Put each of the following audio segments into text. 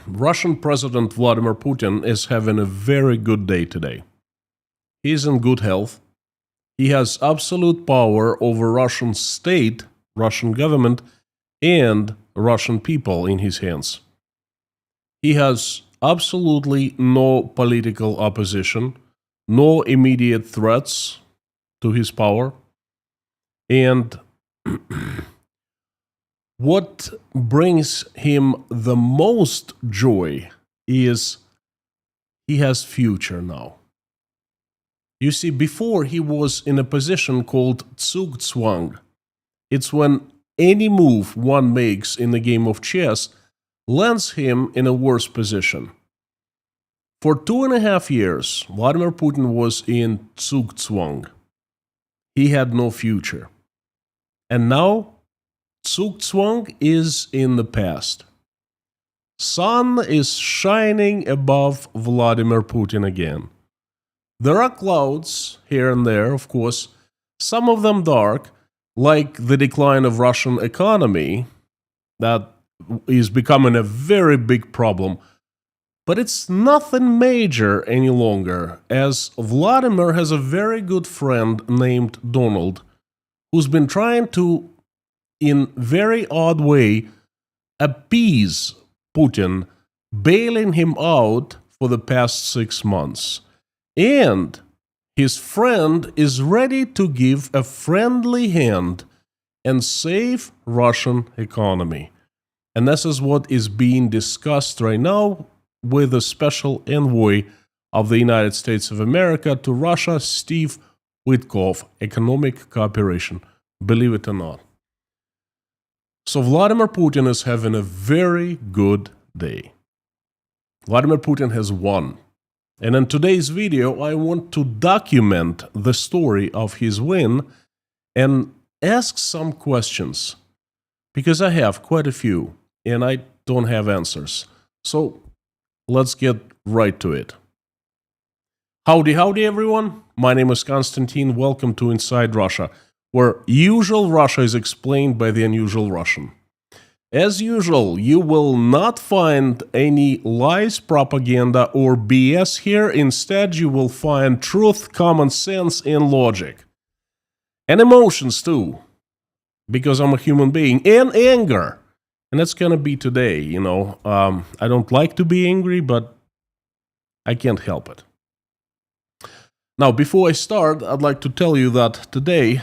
Russian President Vladimir Putin is having a very good day today. He's in good health. He has absolute power over Russian state, Russian government, and Russian people in his hands. He has absolutely no political opposition, no immediate threats to his power, and what brings him the most joy is he has future now. You see, before he was in a position called Zugzwang. It's when any move one makes in the game of chess lands him in a worse position. For 2.5 years, Vladimir Putin was in Zugzwang. He had no future. And now, Zugzwang is in the past. Sun is shining above Vladimir Putin again. There are clouds here and there, of course, some of them dark, like the decline of Russian economy, that is becoming a very big problem. But it's nothing major any longer, as Vladimir has a very good friend named Donald, who's been trying to, in very odd way, appease Putin, bailing him out for the past 6 months. And his friend is ready to give a friendly hand and save Russian economy. And this is what is being discussed right now with the special envoy of the United States of America to Russia, Steve Witkoff, economic cooperation, believe it or not. So Vladimir Putin is having a very good day. Vladimir Putin has won. And in today's video, I want to document the story of his win and ask some questions, because I have quite a few and I don't have answers. So let's get right to it. Howdy, everyone. My name is Konstantin. Welcome to Inside Russia, where usual Russia is explained by the unusual Russian. As usual, you will not find any lies, propaganda, or BS here. Instead, you will find truth, common sense, and logic. And emotions, too. Because I'm a human being. And anger. And that's gonna be today, you know. I don't like to be angry, but I can't help it. Now, before I start, I'd like to tell you that today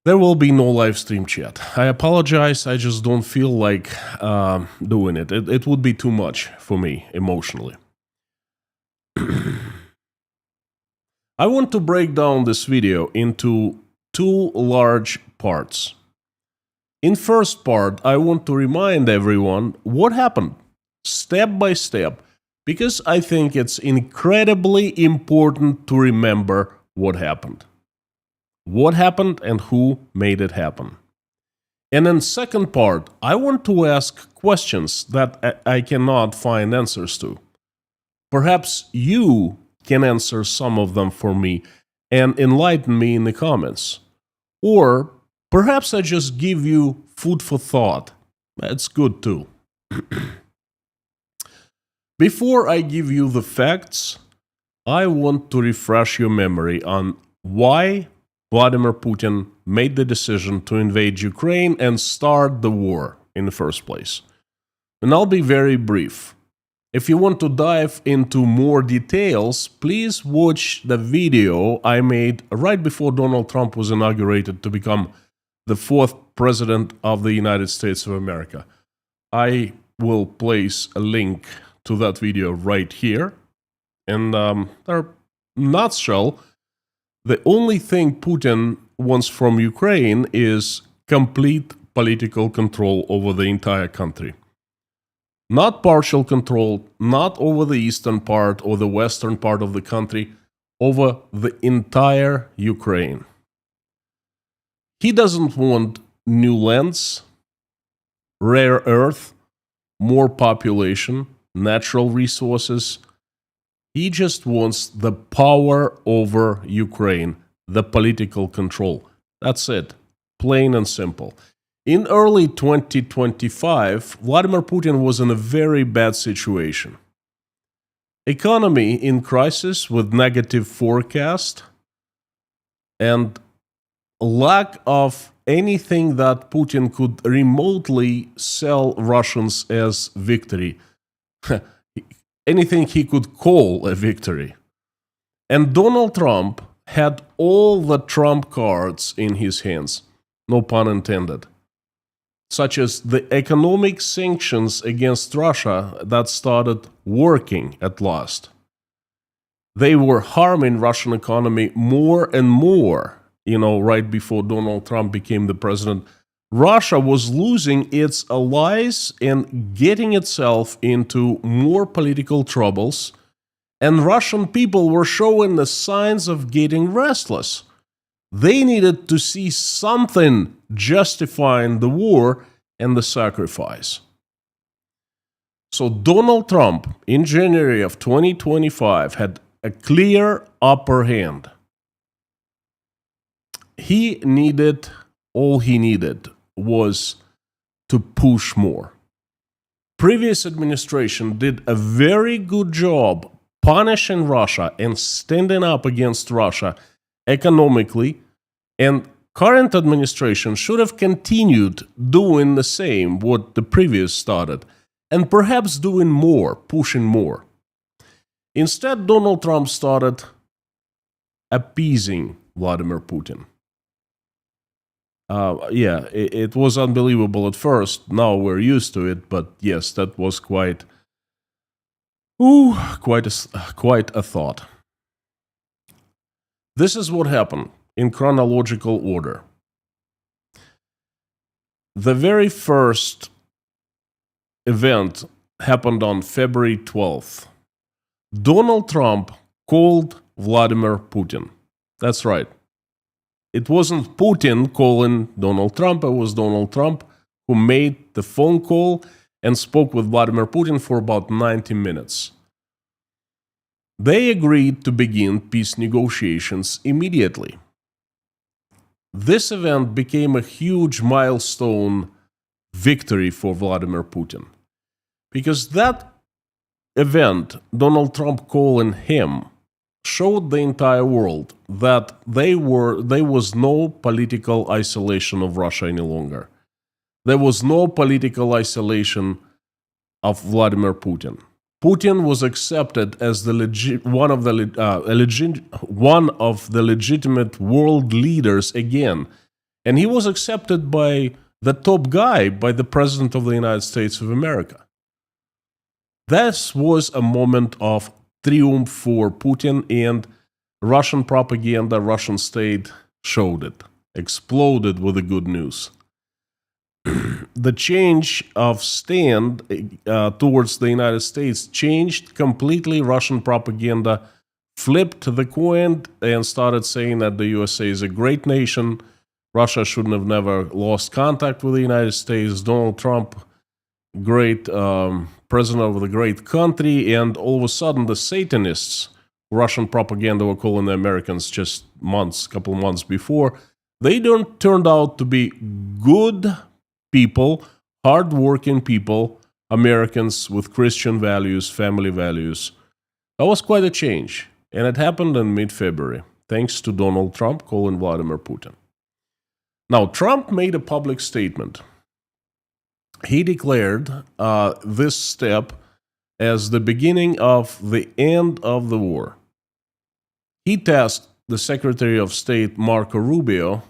there will be no live stream chat. I apologize, I just don't feel like doing it. It would be too much for me emotionally. I want to break down this video into 2 large parts. In first part, I want to remind everyone what happened, step by step, because I think it's incredibly important to remember what happened. What happened and who made it happen. And in second part, I want to ask questions that I cannot find answers to. Perhaps you can answer some of them for me and enlighten me in the comments. Or perhaps I just give you food for thought. That's good too. Before I give you the facts, I want to refresh your memory on why Vladimir Putin made the decision to invade Ukraine and start the war in the first place. And I'll be very brief. If you want to dive into more details, please watch the video I made right before Donald Trump was inaugurated to become the 4th president of the United States of America. I will place a link to that video right here. And there, nutshell, the only thing Putin wants from Ukraine is complete political control over the entire country. Not partial control, not over the eastern part or the western part of the country, over the entire Ukraine. He doesn't want new lands, rare earth, more population, natural resources. He just wants the power over Ukraine, the political control. That's it, plain and simple. In early 2025, Vladimir Putin was in a very bad situation. Economy in crisis with negative forecast and lack of anything that Putin could remotely sell Russians as victory. Anything he could call a victory. And Donald Trump had all the trump cards in his hands, no pun intended, such as the economic sanctions against Russia that started working at last. They were harming Russian economy more and more, right before Donald Trump became the president. Russia was losing its allies and getting itself into more political troubles, and Russian people were showing the signs of getting restless. They needed to see something justifying the war and the sacrifice. So Donald Trump, in January of 2025, had a clear upper hand. All he needed was to push more. Previous administration did a very good job punishing Russia and standing up against Russia economically, and current administration should have continued doing the same what the previous started, and perhaps doing more, pushing more. Instead, Donald Trump started appeasing Vladimir Putin. It was unbelievable at first. Now we're used to it, but yes, that was quite a thought. This is what happened in chronological order. The very first event happened on February 12th. Donald Trump called Vladimir Putin. That's right. It wasn't Putin calling Donald Trump, it was Donald Trump who made the phone call and spoke with Vladimir Putin for about 90 minutes. They agreed to begin peace negotiations immediately. This event became a huge milestone victory for Vladimir Putin, because that event, Donald Trump calling him, showed the entire world that there was no political isolation of Russia any longer. There was no political isolation of Vladimir Putin. Putin was accepted as one of the legitimate world leaders again, and he was accepted by the top guy, by the President of the United States of America. This was a moment of triumph for Putin, and Russian propaganda, Russian state showed it, exploded with the good news. The change of stand towards the United States changed completely. Russian propaganda flipped the coin and started saying that the USA is a great nation. Russia shouldn't have never lost contact with the United States. Donald Trump, great president of the great country, and all of a sudden the Satanists, Russian propaganda were calling the Americans just couple months before, they turned out to be good people, hard-working people, Americans with Christian values, family values. That was quite a change, and it happened in mid-February, thanks to Donald Trump calling Vladimir Putin. Now, Trump made a public statement. He declared this step as the beginning of the end of the war. He tasked the Secretary of State, Marco Rubio,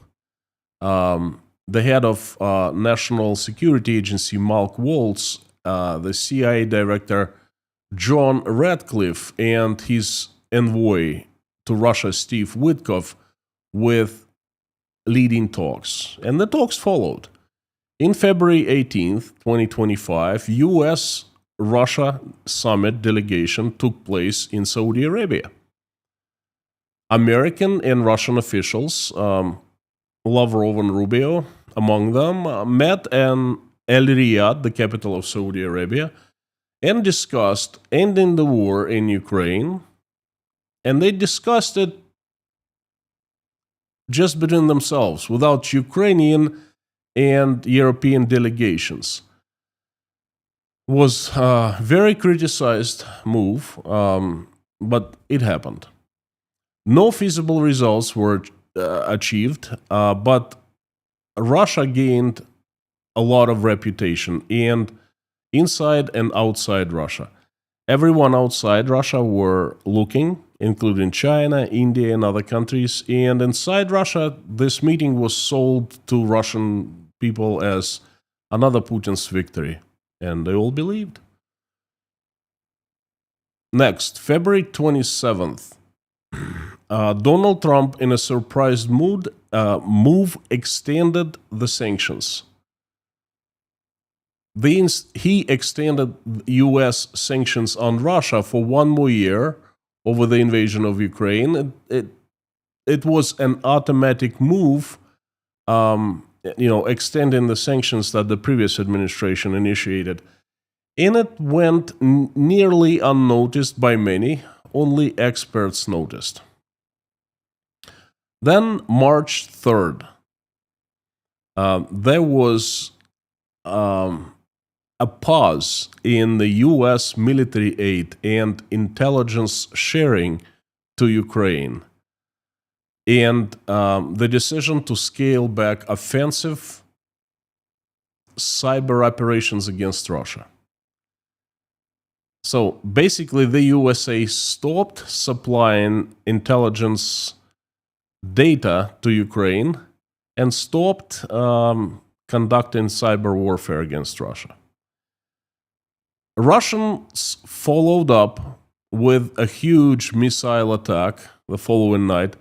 the head of National Security Agency, Mark Waltz, the CIA Director, John Ratcliffe, and his envoy to Russia, Steve Witkoff, with leading talks. And the talks followed. In February 18th, 2025, US-Russia summit delegation took place in Saudi Arabia. American and Russian officials, Lavrov and Rubio among them, met in El Riyadh, the capital of Saudi Arabia, and discussed ending the war in Ukraine. And they discussed it just between themselves, without Ukrainian and European delegations. Was a very criticized move, but it happened. No feasible results were achieved, but Russia gained a lot of reputation, and inside and outside Russia. Everyone outside Russia were looking, including China, India, and other countries. And inside Russia, this meeting was sold to Russian people as another Putin's victory, and they all believed. Next, February 27th, Donald Trump, in a surprise move, extended the sanctions. He extended U.S. sanctions on Russia for one more year over the invasion of Ukraine. It was an automatic move, extending the sanctions that the previous administration initiated. And it went nearly unnoticed by many. Only experts noticed. Then, March 3rd, there was a pause in the U.S. military aid and intelligence sharing to Ukraine, and the decision to scale back offensive cyber operations against Russia. So basically, the USA stopped supplying intelligence data to Ukraine and stopped conducting cyber warfare against Russia. Russians followed up with a huge missile attack the following night,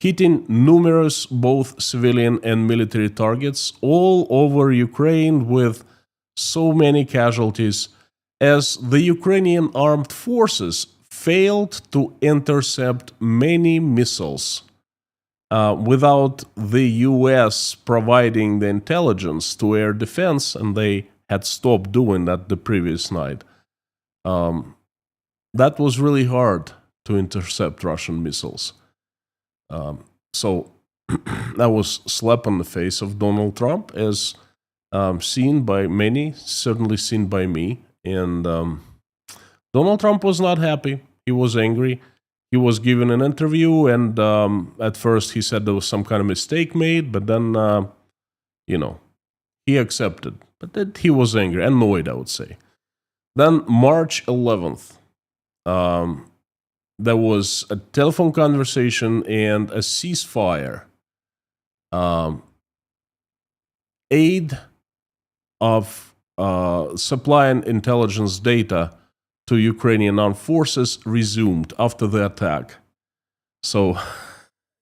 hitting numerous both civilian and military targets all over Ukraine with so many casualties, as the Ukrainian armed forces failed to intercept many missiles without the US providing the intelligence to air defense, and they had stopped doing that the previous night. That was really hard to intercept Russian missiles. So that was a slap on the face of Donald Trump, as seen by many, certainly seen by me. And Donald Trump was not happy. He was angry. He was given an interview, and at first he said there was some kind of mistake made, but then, he accepted. But that he was angry, annoyed, I would say. Then March 11th, there was a telephone conversation and a ceasefire. Aid of supplying intelligence data to Ukrainian armed forces resumed after the attack. So,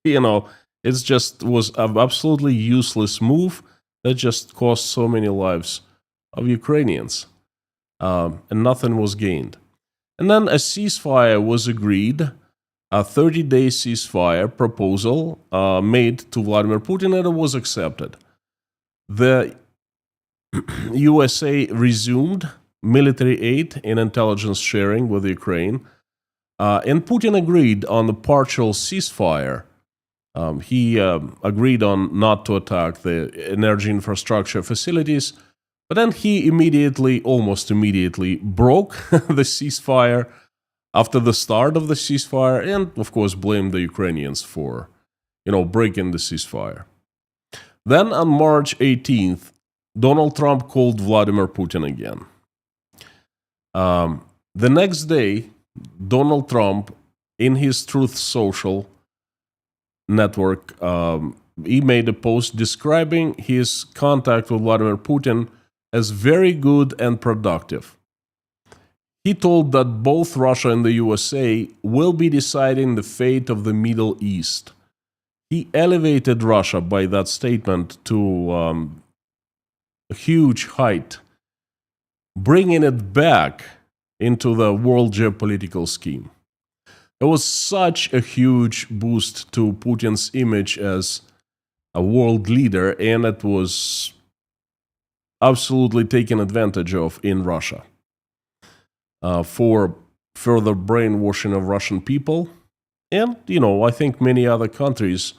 it just was an absolutely useless move that just cost so many lives of Ukrainians. And nothing was gained. And then a ceasefire was agreed, a 30-day ceasefire proposal made to Vladimir Putin, and it was accepted. The USA resumed military aid and intelligence sharing with Ukraine, and Putin agreed on the partial ceasefire. He agreed on not to attack the energy infrastructure facilities, but then he almost immediately, broke the ceasefire after the start of the ceasefire, and of course blamed the Ukrainians for, breaking the ceasefire. Then on March 18th, Donald Trump called Vladimir Putin again. The next day, Donald Trump, in his Truth Social network, he made a post describing his contact with Vladimir Putin as very good and productive. He told that both Russia and the USA will be deciding the fate of the Middle East. He elevated Russia by that statement to a huge height, bringing it back into the world geopolitical scheme. It was such a huge boost to Putin's image as a world leader, and it was absolutely taken advantage of in Russia for further brainwashing of Russian people. And, I think many other countries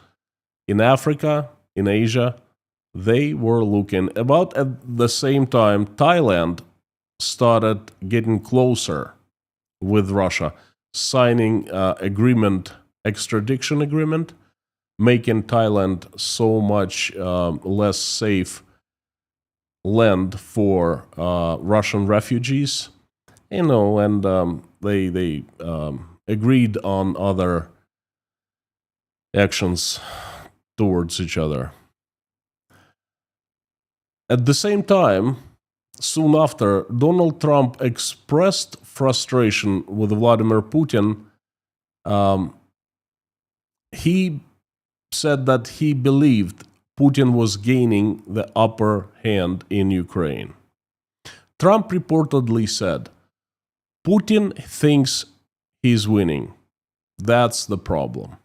in Africa, in Asia, they were looking. About at the same time, Thailand started getting closer with Russia, signing extradition agreement, making Thailand so much less safe land for Russian refugees, and they agreed on other actions towards each other. At the same time, soon after, Donald Trump expressed frustration with Vladimir Putin. He said that he believed Putin was gaining the upper hand in Ukraine. Trump reportedly said, Putin thinks he's winning. That's the problem.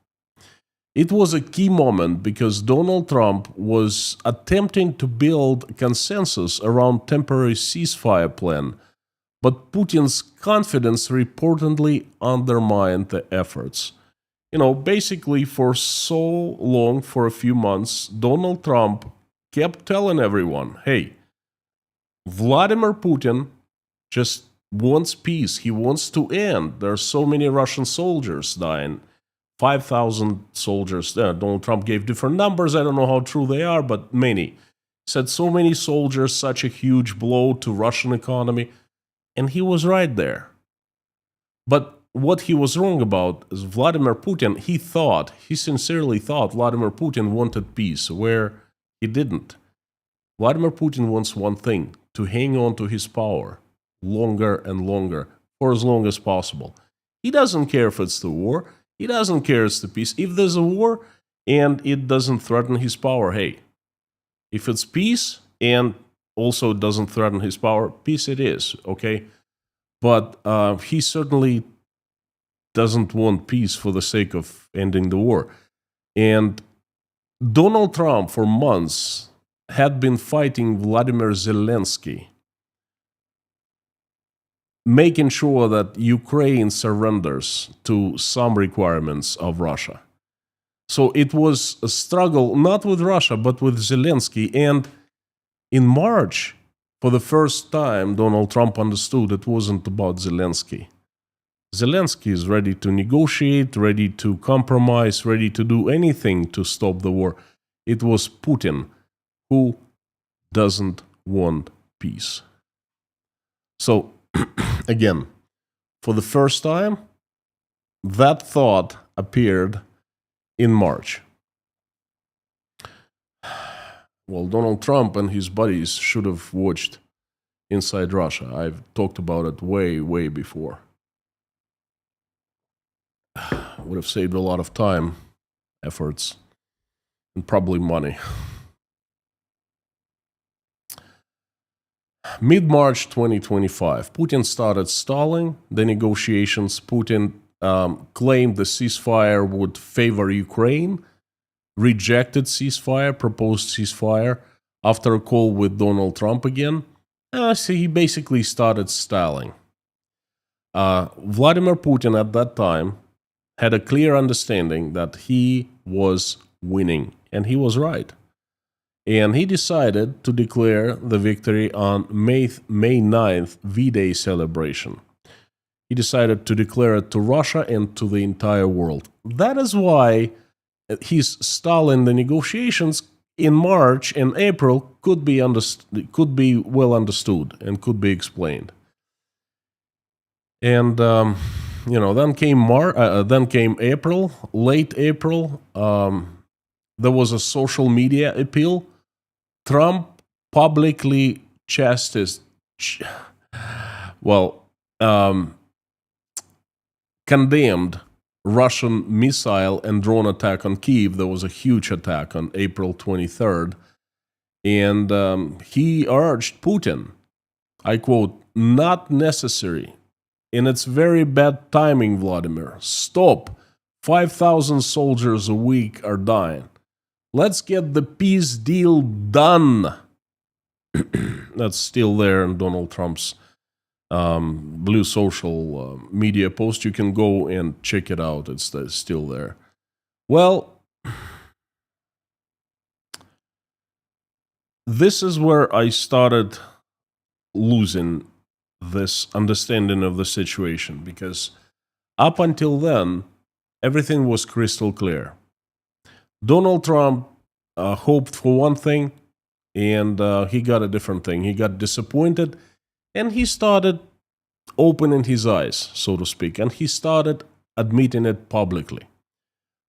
It was a key moment because Donald Trump was attempting to build consensus around temporary ceasefire plan, but Putin's confidence reportedly undermined the efforts. Basically for so long, for a few months, Donald Trump kept telling everyone, hey, Vladimir Putin just wants peace. He wants to end. There are so many Russian soldiers dying. 5,000 soldiers. Donald Trump gave different numbers. I don't know how true they are, but many. He said so many soldiers, such a huge blow to Russian economy. And he was right there. But what he was wrong about is Vladimir Putin, he sincerely thought Vladimir Putin wanted peace, where he didn't. Vladimir Putin wants one thing, to hang on to his power longer and longer, for as long as possible. He doesn't care if it's the war. He doesn't care if it's the peace. If there's a war and it doesn't threaten his power, hey, if it's peace and also doesn't threaten his power, peace it is, okay? But he certainly doesn't want peace for the sake of ending the war. And Donald Trump, for months, had been fighting Vladimir Zelensky, making sure that Ukraine surrenders to some requirements of Russia. So it was a struggle, not with Russia, but with Zelensky. And in March, for the first time, Donald Trump understood it wasn't about Zelensky. Zelensky is ready to negotiate, ready to compromise, ready to do anything to stop the war. It was Putin who doesn't want peace. So, again, for the first time, that thought appeared in March. Well, Donald Trump and his buddies should have watched Inside Russia. I've talked about it way, way before. Would have saved a lot of time, efforts, and probably money. Mid-March 2025, Putin started stalling the negotiations. Putin claimed the ceasefire would favor Ukraine, rejected ceasefire, proposed ceasefire after a call with Donald Trump again. So he basically started stalling. Vladimir Putin at that time had a clear understanding that he was winning, and he was right. And he decided to declare the victory on May 9th, V-Day celebration. He decided to declare it to Russia and to the entire world. That is why his stalling the negotiations in March and April could be well understood and could be explained. And then came April, late April. There was a social media appeal. Trump publicly condemned Russian missile and drone attack on Kyiv. There was a huge attack on April 23rd. And he urged Putin, I quote, not necessary. And it's very bad timing, Vladimir. Stop. 5,000 soldiers a week are dying. Let's get the peace deal done. That's still there in Donald Trump's Blue social media post. You can go and check it out. It's still there. Well, this is where I started losing this understanding of the situation, because up until then, everything was crystal clear. Donald Trump hoped for one thing, and he got a different thing. He got disappointed, and he started opening his eyes, so to speak, and he started admitting it publicly.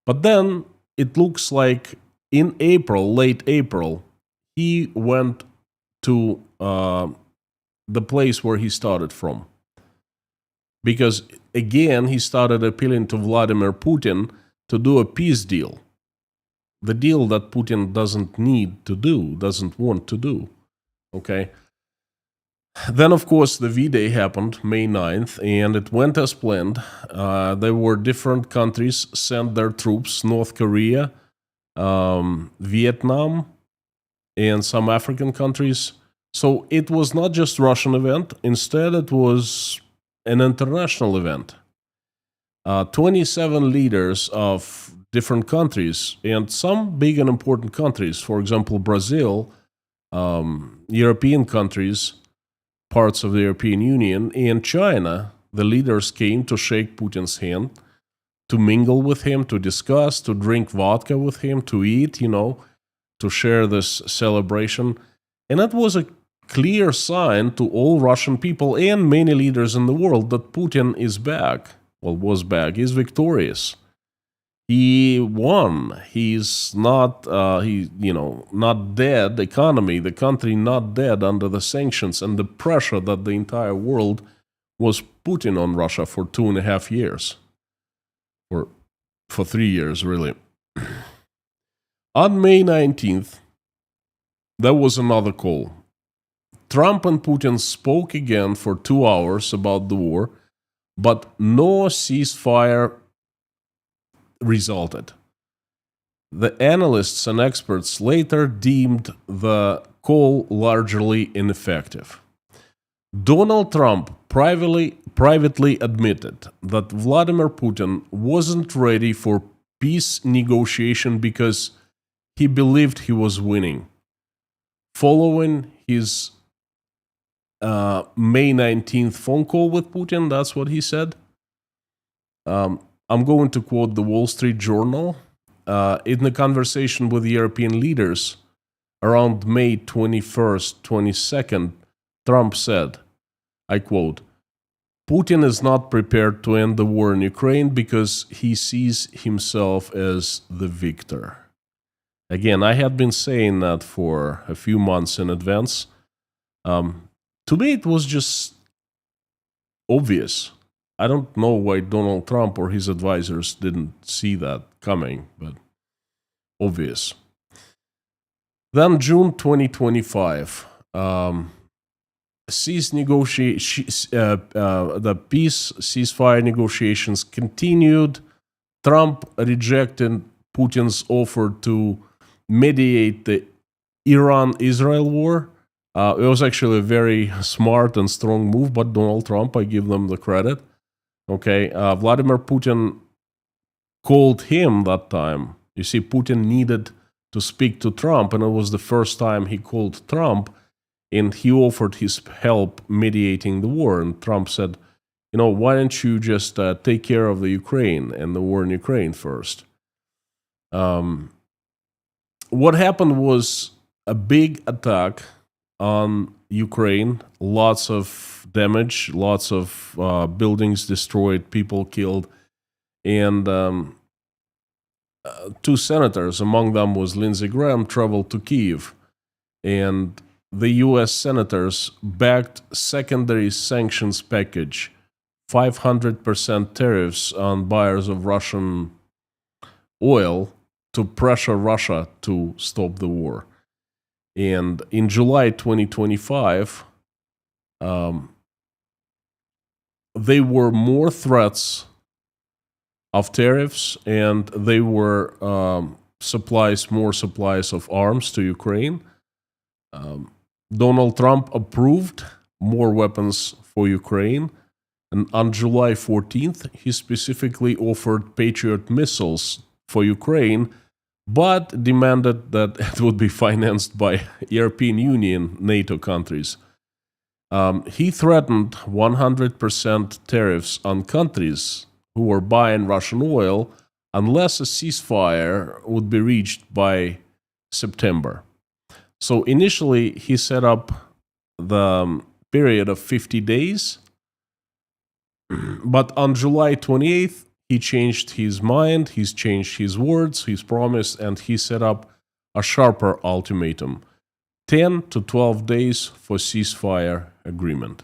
But then it looks like in April, late April, he went to the place where he started from. Because again, he started appealing to Vladimir Putin to do a peace deal. The deal that Putin doesn't need to do, doesn't want to do. Okay? Then, of course, the V-Day happened, May 9th, and it went as planned. There were different countries sent their troops, North Korea, Vietnam, and some African countries. So it was not just Russian event. Instead, it was an international event. 27 leaders of different countries, and some big and important countries, for example, Brazil, European countries, parts of the European Union, and China, the leaders came to shake Putin's hand, to mingle with him, to discuss, to drink vodka with him, to eat, to share this celebration. And that was a clear sign to all Russian people and many leaders in the world that Putin is back. Well, was back. He's victorious. He won. He's not, not dead. The country not dead under the sanctions and the pressure that the entire world was putting on Russia for 2.5 years, or for 3 years, really. On May 19th, there was another call. Trump and Putin spoke again for 2 hours about the war, but no ceasefire resulted. The analysts and experts later deemed the call largely ineffective. Donald Trump privately admitted that Vladimir Putin wasn't ready for peace negotiation because he believed he was winning. Following his May 19th phone call with Putin, that's what he said. I'm going to quote the Wall Street Journal. In the conversation with European leaders around May 21st, 22nd, Trump said, I quote, Putin is not prepared to end the war in Ukraine because he sees himself as the victor. Again, I had been saying that for a few months in advance. To me, it was just obvious. I don't know why Donald Trump or his advisors didn't see that coming, but obvious. Then June 2025, the peace ceasefire negotiations continued. Trump rejected Putin's offer to mediate the Iran-Israel war. It was actually a very smart and strong move, but Donald Trump, I give them the credit. Okay, Vladimir Putin called him that time. You see, Putin needed to speak to Trump, and it was the first time he called Trump, and he offered his help mediating the war. And Trump said, why don't you just take care of the Ukraine and the war in Ukraine first? What happened was a big attack on Ukraine, lots of damage, lots of buildings destroyed, people killed, and 2 senators, among them was Lindsey Graham, traveled to Kyiv, and the U.S. senators backed secondary sanctions package, 500% tariffs on buyers of Russian oil to pressure Russia to stop the war. And in July 2025, they were more threats of tariffs, and they were more supplies of arms to Ukraine. Donald Trump approved more weapons for Ukraine. And on July 14th, he specifically offered Patriot missiles for Ukraine, but demanded that it would be financed by European Union, NATO countries. He threatened 100% tariffs on countries who were buying Russian oil unless a ceasefire would be reached by September. So initially, he set up the period of 50 days, but on July 28th, he changed his mind, he's changed his words, his promise, and he set up a sharper ultimatum: 10 to 12 days for ceasefire agreement.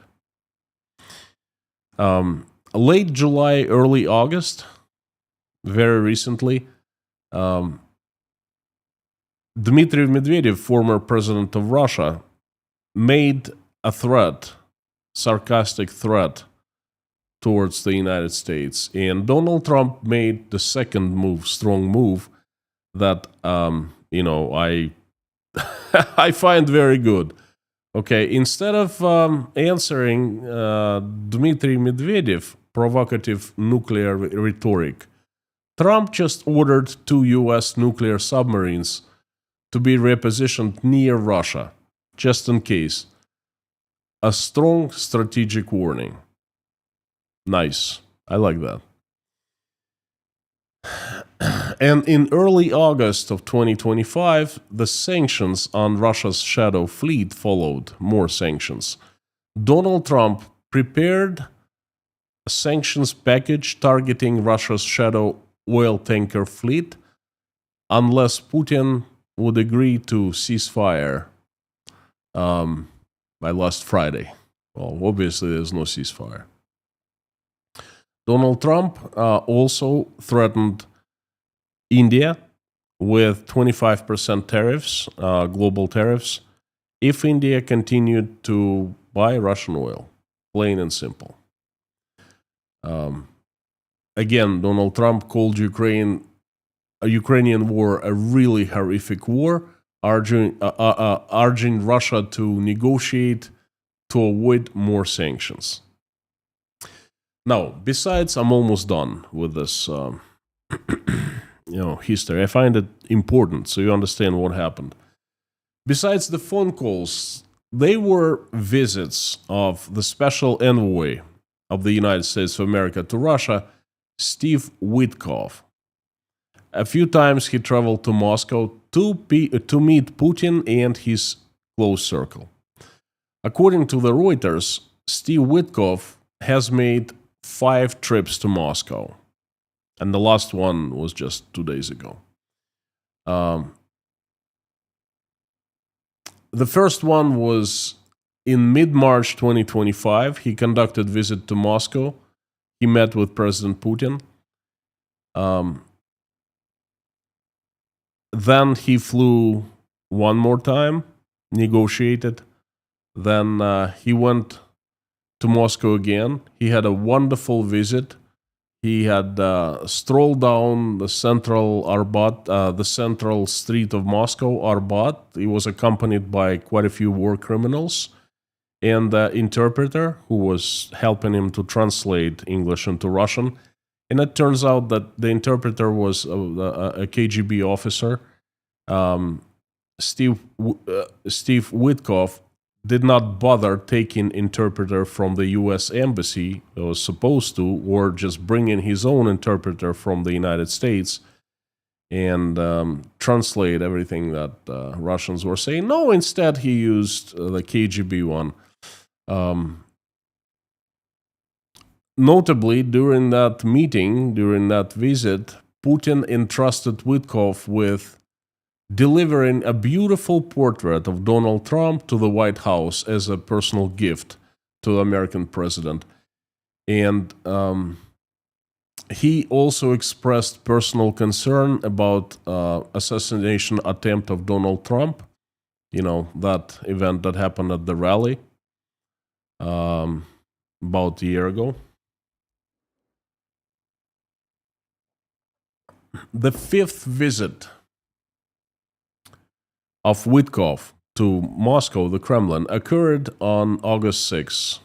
Late July, early August, very recently, Dmitry Medvedev, former president of Russia, made a threat, sarcastic threat, towards the United States. And Donald Trump made the second move, strong move, that, I I find very good. Okay, instead of answering Dmitry Medvedev provocative nuclear rhetoric, Trump just ordered 2 U.S. nuclear submarines to be repositioned near Russia, just in case. A strong strategic warning. Nice. I like that. And in early August of 2025, the sanctions on Russia's shadow fleet followed. More sanctions. Donald Trump prepared a sanctions package targeting Russia's shadow oil tanker fleet unless Putin would agree to ceasefire by last Friday. Well, obviously, there's no ceasefire. Donald Trump also threatened India with 25% tariffs, global tariffs, if India continued to buy Russian oil, plain and simple. Again, Donald Trump called Ukrainian war a really horrific war, urging Russia to negotiate to avoid more sanctions. Now, besides, I'm almost done with this history. I find it important so you understand what happened. Besides the phone calls, they were visits of the special envoy of the United States of America to Russia, Steve Witkoff. A few times he traveled to Moscow to meet Putin and his close circle. According to the Reuters, Steve Witkoff has made 5 trips to Moscow, and the last one was just 2 days ago. The first one was in mid-March 2025. He conducted a visit to Moscow. He met with President Putin. Then he flew one more time, negotiated. Then he went to Moscow again. He had a wonderful visit. He had strolled down the central Arbat, the central street of Moscow, Arbat. He was accompanied by quite a few war criminals and the interpreter who was helping him to translate English into Russian. And it turns out that the interpreter was a KGB officer. Steve Witkoff did not bother taking interpreter from the U.S. Embassy, it was supposed to, or just bringing his own interpreter from the United States and translate everything that Russians were saying. No, instead he used the KGB one. Notably, during that meeting, during that visit, Putin entrusted Witkoff with delivering a beautiful portrait of Donald Trump to the White House as a personal gift to the American president. And he also expressed personal concern about assassination attempt of Donald Trump, that event that happened at the rally about a year ago. The 5th visit of Witkoff to Moscow, the Kremlin, occurred on August 6,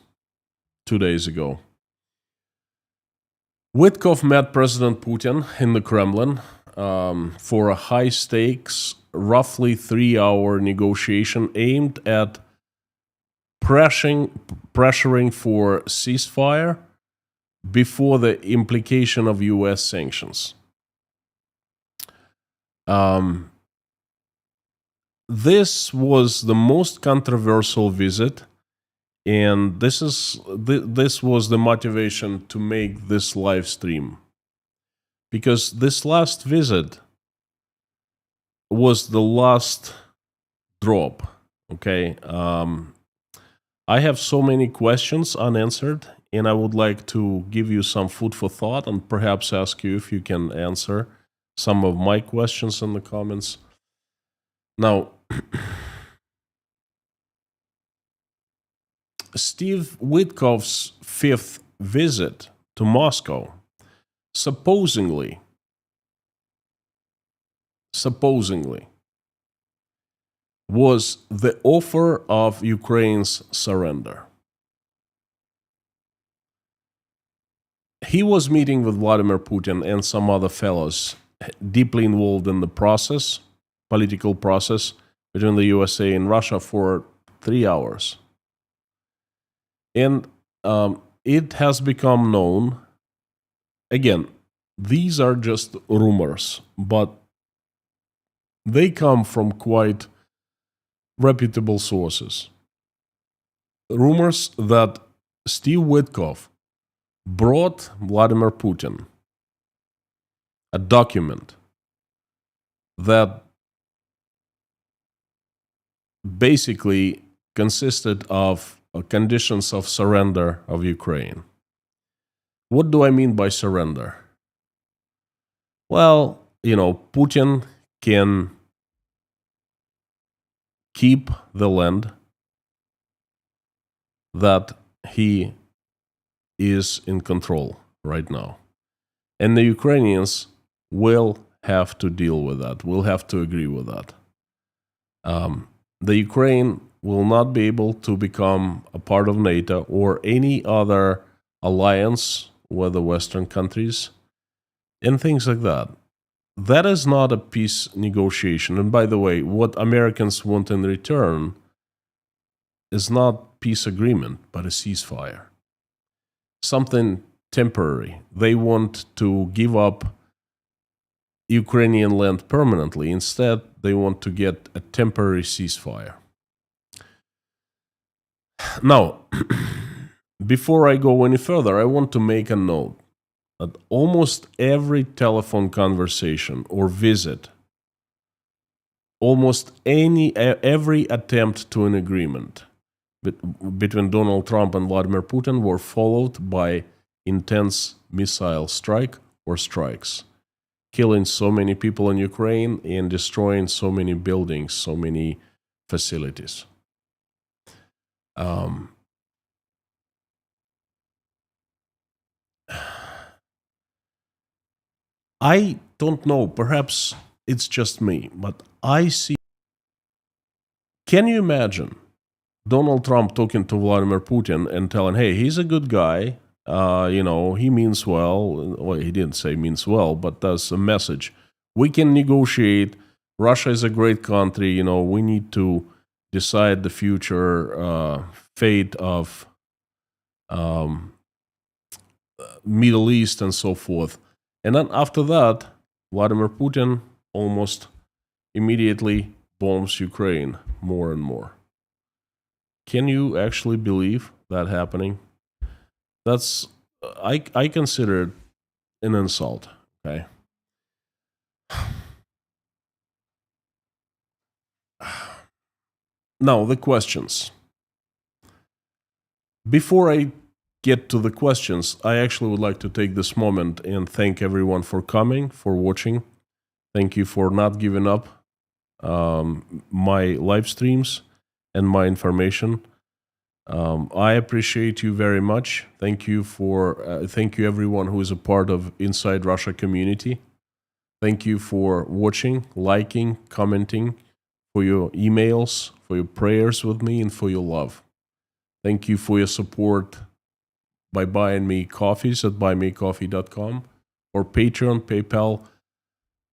2 days ago. Witkoff met President Putin in the Kremlin. for a high stakes, roughly 3-hour negotiation aimed at pressuring for ceasefire before the implication of U.S. sanctions. This was the most controversial visit, and this was the motivation to make this live stream. Because this last visit was the last drop, okay? I have so many questions unanswered, and I would like to give you some food for thought and perhaps ask you if you can answer some of my questions in the comments. Now, Steve Witkoff's 5th visit to Moscow supposedly was the offer of Ukraine's surrender. He was meeting with Vladimir Putin and some other fellows deeply involved in the process, political process between the USA and Russia for 3 hours. And it has become known, again, these are just rumors, but they come from quite reputable sources. Rumors that Steve Witkoff brought Vladimir Putin a document that basically consisted of conditions of surrender of Ukraine. What do I mean by surrender? Well, Putin can keep the land that he is in control right now. And the Ukrainians will have to deal with that, will have to agree with that. The Ukraine will not be able to become a part of NATO or any other alliance with the Western countries and things like that. That is not a peace negotiation. And by the way, what Americans want in return is not peace agreement, but a ceasefire. Something temporary. They want to give up Ukrainian land permanently. Instead, they want to get a temporary ceasefire. Now, before I go any further, I want to make a note that almost every telephone conversation or visit, almost every attempt to an agreement between Donald Trump and Vladimir Putin were followed by intense missile strike or strikes, killing so many people in Ukraine and destroying so many buildings, so many facilities. I don't know, perhaps it's just me, but I see. Can you imagine Donald Trump talking to Vladimir Putin and telling, hey, he's a good guy, he means well. Well, he didn't say means well, but that's a message. We can negotiate. Russia is a great country. We need to decide the future fate of Middle East and so forth. And then after that, Vladimir Putin almost immediately bombs Ukraine more and more. Can you actually believe that happening? That's I consider it an insult. Okay. Now the questions. Before I get to the questions, I actually would like to take this moment and thank everyone for coming, for watching. Thank you for not giving up my live streams and my information. I appreciate you very much. Thank you everyone who is a part of Inside Russia community. Thank you for watching, liking, commenting, for your emails, for your prayers with me, and for your love. Thank you for your support by buying me coffees at buymecoffee.com or Patreon, PayPal.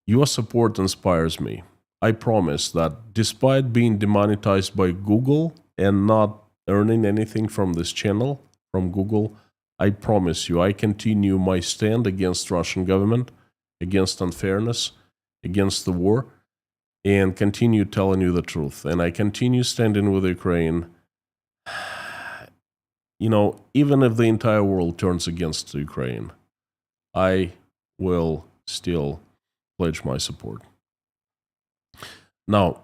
Your support inspires me. I promise that despite being demonetized by Google and not earning anything from this channel, from Google, I promise you I continue my stand against Russian government, against unfairness, against the war, and continue telling you the truth. And I continue standing with Ukraine. You know, even if the entire world turns against Ukraine, I will still pledge my support. Now,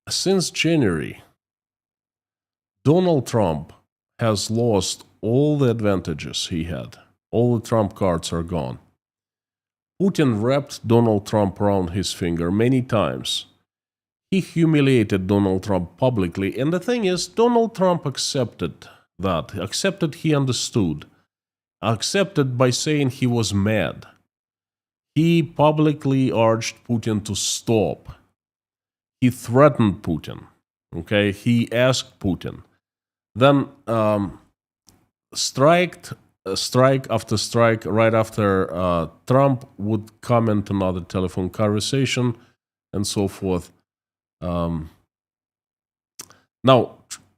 since January, Donald Trump has lost all the advantages he had. All the Trump cards are gone. Putin wrapped Donald Trump around his finger many times. He humiliated Donald Trump publicly, and the thing is, Donald Trump accepted that, accepted he understood, accepted by saying he was mad. He publicly urged Putin to stop. He threatened Putin. Okay, he asked Putin. Then strike after strike, right after Trump would comment another telephone conversation and so forth. Now,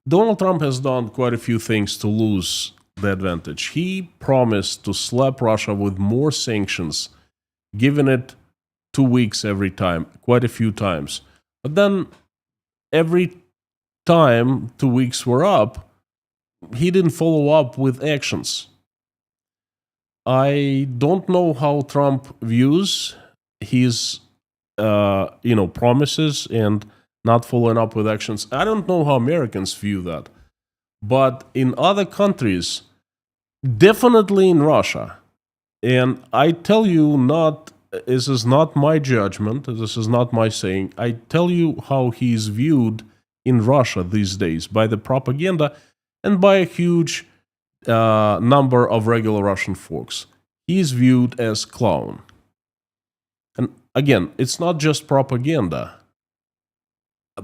Donald Trump has done quite a few things to lose the advantage. He promised to slap Russia with more sanctions, giving it 2 weeks every time, quite a few times. But then every time 2 weeks were up, he didn't follow up with actions. I don't know how Trump views his promises and not following up with actions. I don't know how Americans view that. But in other countries, definitely in Russia, and I tell you, this is not my judgment, this is not my saying, I tell you how he is viewed in Russia these days by the propaganda and by a huge number of regular Russian folks. He is viewed as clown. And again, it's not just propaganda.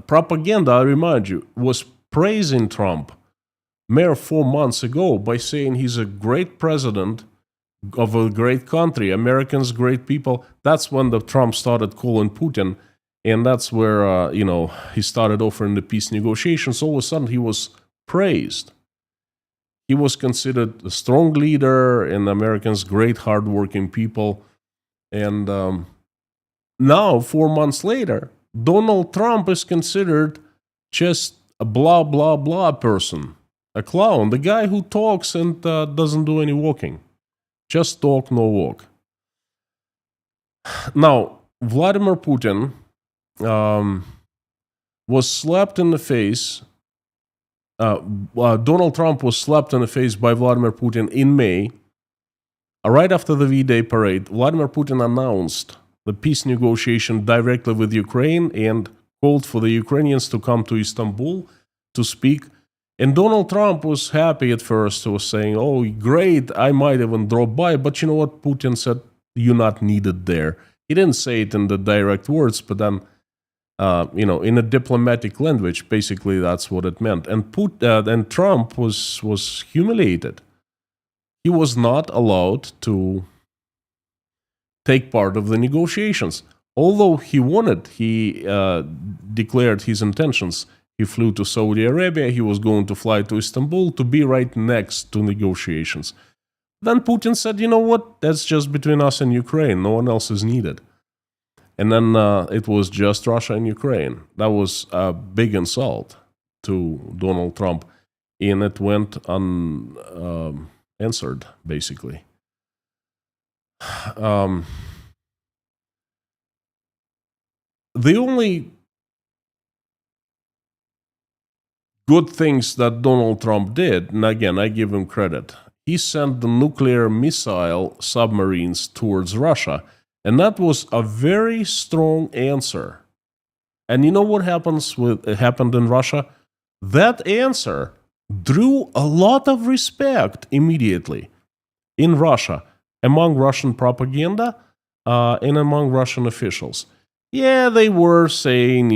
Propaganda, I remind you, was praising Trump mere 4 months ago by saying he's a great president of a great country, Americans, great people. That's when the Trump started calling Putin, and that's where he started offering the peace negotiations. All of a sudden, he was praised. He was considered a strong leader, and Americans, great, hardworking people. And now, 4 months later, Donald Trump is considered just a blah, blah, blah person, a clown, the guy who talks and doesn't do any walking. Just talk, no walk. Now, Vladimir Putin was slapped in the face. Donald Trump was slapped in the face by Vladimir Putin in May. Right after the V-Day parade, Vladimir Putin announced the peace negotiation directly with Ukraine and called for the Ukrainians to come to Istanbul to speak. And Donald Trump was happy at first. He was saying, oh, great, I might even drop by. But you know what? Putin said, you're not needed there. He didn't say it in the direct words, but then, in a diplomatic language, basically that's what it meant. And Trump was humiliated. He was not allowed to take part of the negotiations. Although he wanted, he declared his intentions. He flew to Saudi Arabia. He was going to fly to Istanbul to be right next to negotiations. Then Putin said, you know what? That's just between us and Ukraine. No one else is needed. And then it was just Russia and Ukraine. That was a big insult to Donald Trump. And it went unanswered, basically. The only good things that Donald Trump did, and again, I give him credit, he sent the nuclear missile submarines towards Russia, and that was a very strong answer. And you know what happened in Russia? That answer drew a lot of respect immediately in Russia, among Russian propaganda and among Russian officials. Yeah, they were saying,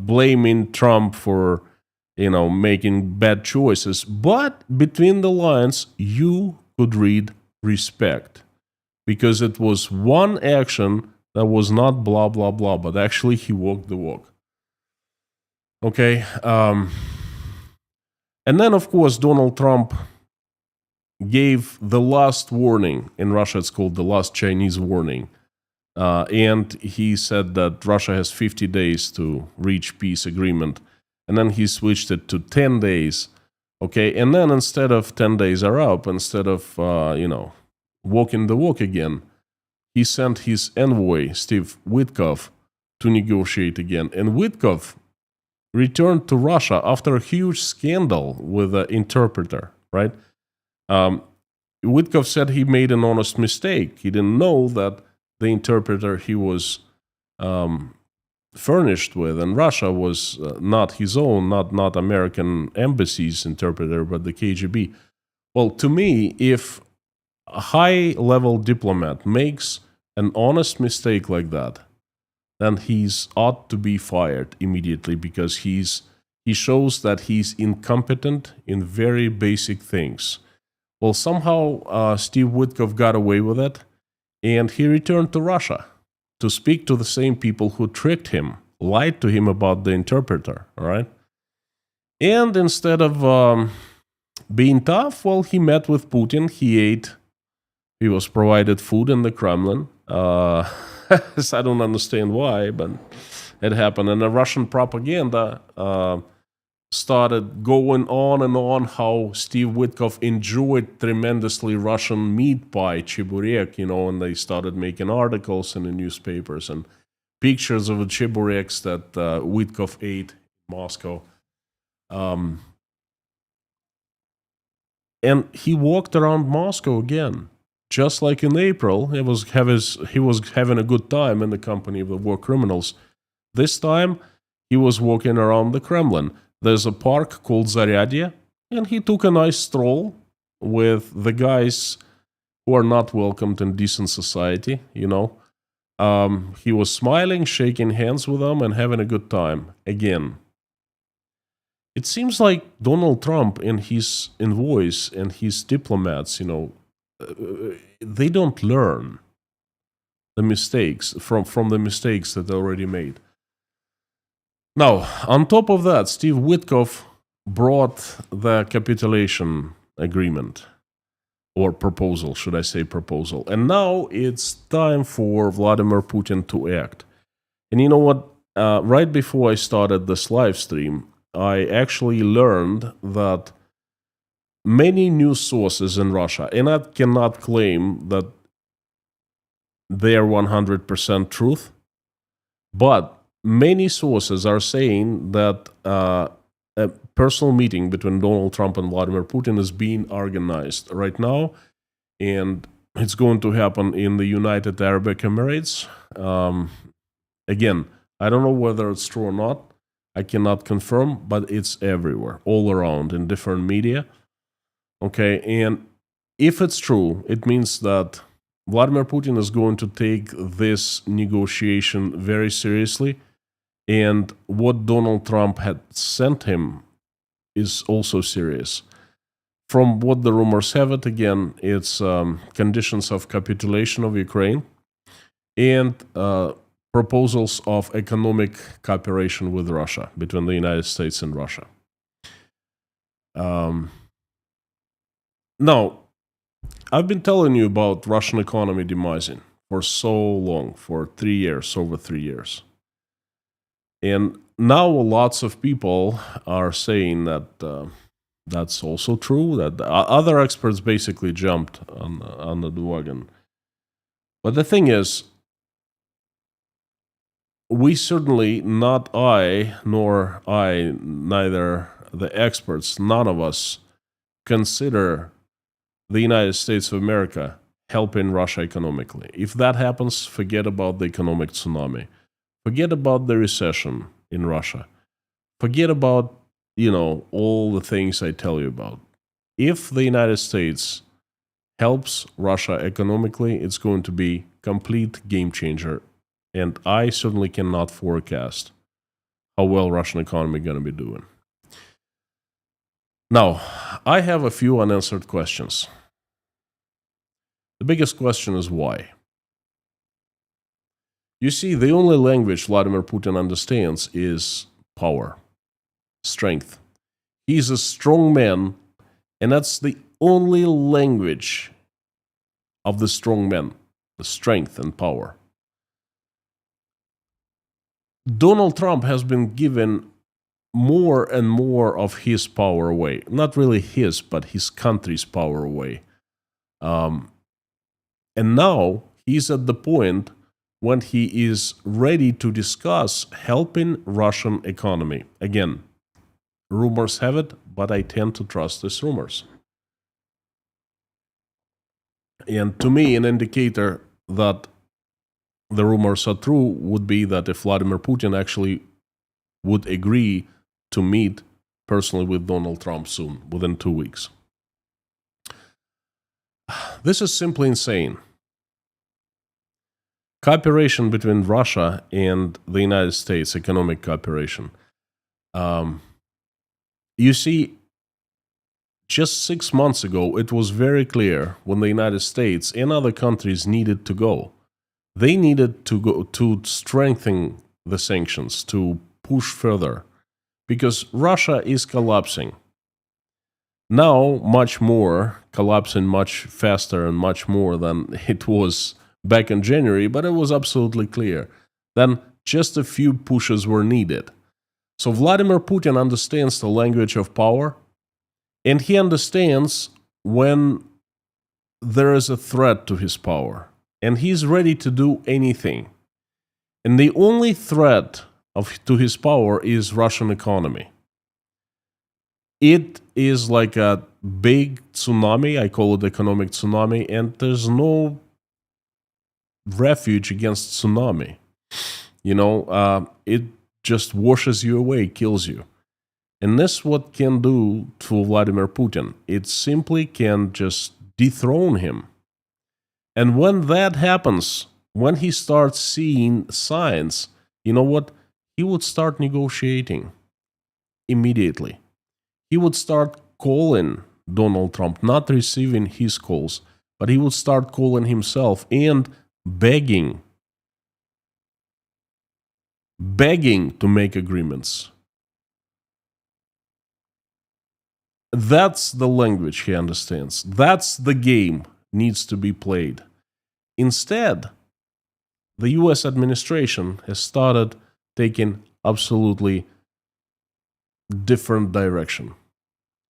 blaming Trump for making bad choices. But between the lines, you could read respect. because it was one action that was not blah, blah, blah, but actually he walked the walk. Okay. And then, of course, Donald Trump gave the last warning. In Russia, it's called the last Chinese warning. And he said that Russia has 50 days to reach peace agreement. And then he switched it to 10 days. Okay. And then instead of 10 days are up, instead of, walking the walk again, he sent his envoy, Steve Witkoff, to negotiate again. And Witkoff returned to Russia after a huge scandal with an interpreter, right? Witkoff said he made an honest mistake. He didn't know that the interpreter he was furnished with in Russia was not his own, not American embassy's interpreter, but the KGB. Well, to me, if a high-level diplomat makes an honest mistake like that, then he's ought to be fired immediately, because he shows that he's incompetent in very basic things. Well, somehow Steve Witkoff got away with it, and he returned to Russia to speak to the same people who tricked him, lied to him about the interpreter, all right? And instead of being tough, well, he met with Putin, he ate, he was provided food in the Kremlin. I don't understand why, but it happened. And the Russian propaganda started going on and on how Steve Witkoff enjoyed tremendously Russian meat pie, cheburek, and they started making articles in the newspapers and pictures of the chebureks that Witkoff ate in Moscow. And he walked around Moscow again. Just like in April, he was having a good time in the company of the war criminals. This time, he was walking around the Kremlin. There's a park called Zaryadye, and he took a nice stroll with the guys who are not welcomed in decent society, He was smiling, shaking hands with them, and having a good time again. It seems like Donald Trump and his envoys and his diplomats, they don't learn the mistakes from the mistakes that they already made. Now, on top of that, Steve Witkoff brought the capitulation agreement, or proposal, should I say proposal. And now it's time for Vladimir Putin to act. And you know what? Right before I started this live stream, I actually learned that many news sources in Russia, and I cannot claim that they are 100% truth, but many sources are saying that a personal meeting between Donald Trump and Vladimir Putin is being organized right now, and it's going to happen in the United Arab Emirates. Again, I don't know whether it's true or not. I cannot confirm, but it's everywhere, all around in different media. Okay, and if it's true, it means that Vladimir Putin is going to take this negotiation very seriously, and what Donald Trump had sent him is also serious. From what the rumors have it, again, it's conditions of capitulation of Ukraine and proposals of economic cooperation with Russia, between the United States and Russia. Now, I've been telling you about Russian economy demising for so long, for 3 years, over 3 years. And now lots of people are saying that that's also true, that other experts basically jumped on the wagon. But the thing is, we certainly, not I, nor I, neither the experts, none of us consider the United States of America helping Russia economically. If that happens, forget about the economic tsunami. Forget about the recession in Russia. Forget about, all the things I tell you about. If the United States helps Russia economically, it's going to be complete game changer. And I certainly cannot forecast how well Russian economy is going to be doing. Now, I have a few unanswered questions. The The biggest question is why. You see, the only language Vladimir Putin understands is power, strength. He's a strong man, and that's the only language of the strong man, the strength and power. Donald Trump has been given more and more of his power away. Not really his, but his country's power away. And now he's at the point when he is ready to discuss helping Russian economy. Again, rumors have it, but I tend to trust these rumors. And to me, an indicator that the rumors are true would be that if Vladimir Putin actually would agree to meet personally with Donald Trump soon, within 2 weeks. This is simply insane. Cooperation between Russia and the United States, economic cooperation. You see, just 6 months ago, it was very clear when the United States and other countries needed to go. They needed to go to strengthen the sanctions, to push further, because Russia is collapsing. Now, much more, collapsing much faster and much more than it was back in January, but it was absolutely clear. Then just a few pushes were needed. So Vladimir Putin understands the language of power, and he understands when there is a threat to his power, and he's ready to do anything. And the only threat to his power is Russian economy. It is like a big tsunami, I call it economic tsunami, and there's no refuge against tsunami. It just washes you away, kills you. And that's what can do to Vladimir Putin. It simply can just dethrone him. And when that happens, when he starts seeing signs, you know what? He would start negotiating immediately. He would start calling Donald Trump, not receiving his calls, but he would start calling himself and begging to make agreements. That's the language he understands. That's the game needs to be played. Instead, the US administration has started taking absolutely different direction.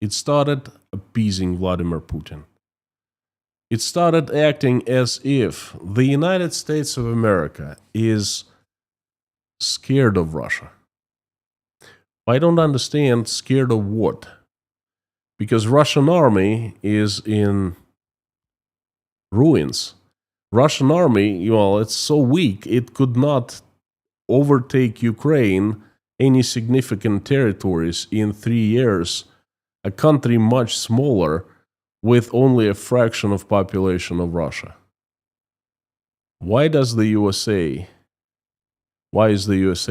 It started appeasing Vladimir Putin. It started acting as if the United States of America is scared of Russia. I don't understand scared of what? Because Russian army is in ruins. Russian army, it's so weak, it could not overtake Ukraine, any significant territories in 3 years, a country much smaller with only a fraction of population of Russia. Why is the USA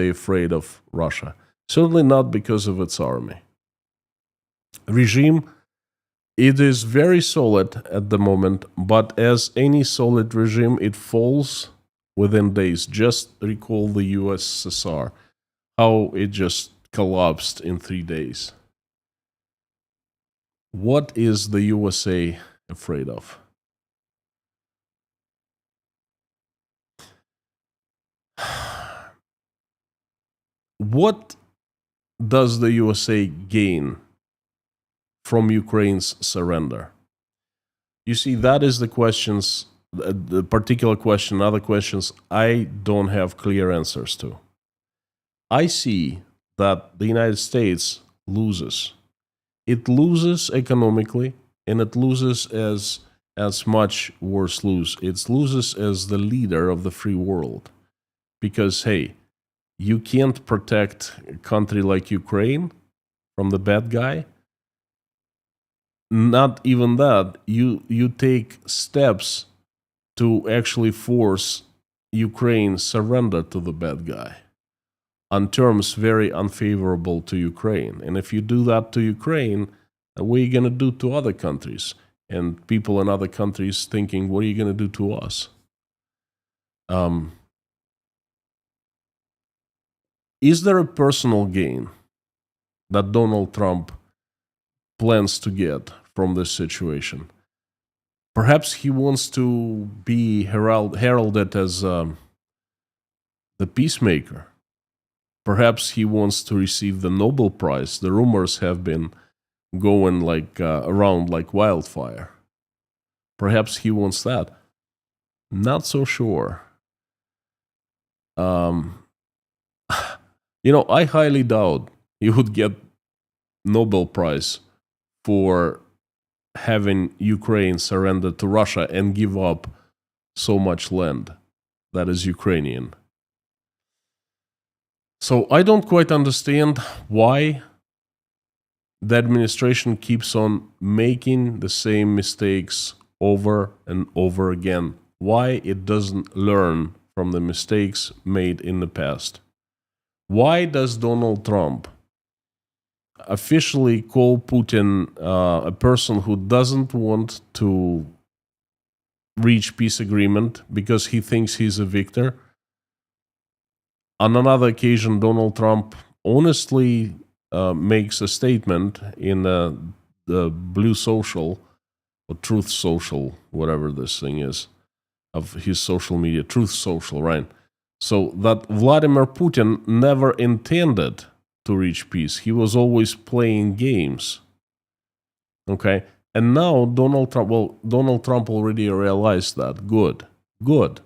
afraid of Russia? Certainly not because of its army. Regime, it is very solid at the moment, but as any solid regime, it falls within days. Just recall the USSR, how it just collapsed in 3 days. What is the USA afraid of? What does the USA gain from Ukraine's surrender? You see, that is the questions, the particular question, other questions I don't have clear answers to. I see that the United States loses. It loses economically, and it loses as much worse lose. It loses as the leader of the free world. Because, hey, you can't protect a country like Ukraine from the bad guy. Not even that. You take steps to actually force Ukraine surrender to the bad guy on terms very unfavorable to Ukraine. And if you do that to Ukraine, what are you going to do to other countries? and people in other countries thinking, what are you going to do to us? Is there a personal gain that Donald Trump plans to get from this situation? Perhaps he wants to be heralded as the peacemaker. Perhaps he wants to receive the Nobel Prize. The rumors have been going around like wildfire. Perhaps he wants that. Not so sure. I highly doubt he would get Nobel Prize for having Ukraine surrender to Russia and give up so much land that is Ukrainian. So I don't quite understand why the administration keeps on making the same mistakes over and over again. Why it doesn't learn from the mistakes made in the past. Why does Donald Trump officially call Putin a person who doesn't want to reach peace agreement because he thinks he's a victor? On another occasion, Donald Trump honestly makes a statement in the Blue Social or Truth Social, whatever this thing is, of his social media, Truth Social, right? So that Vladimir Putin never intended to reach peace. He was always playing games. Okay? And now Donald Trump already realized that. Good.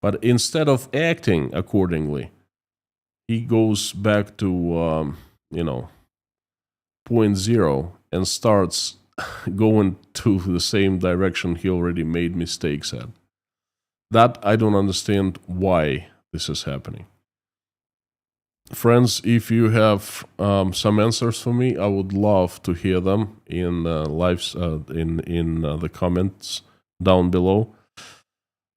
But instead of acting accordingly, he goes back to, point zero and starts going to the same direction he already made mistakes at. That I don't understand why this is happening. Friends, if you have some answers for me, I would love to hear them in the comments down below.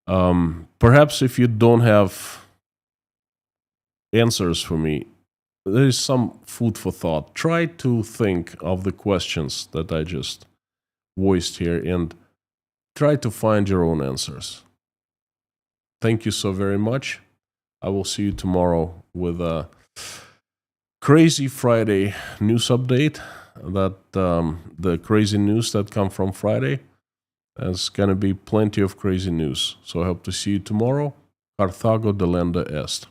Perhaps if you don't have answers for me, there is some food for thought. Try to think of the questions that I just voiced here and try to find your own answers. Thank you so very much. I will see you tomorrow with a crazy Friday news update. That the crazy news that come from Friday. There's gonna be plenty of crazy news. So I hope to see you tomorrow. Carthago delenda est.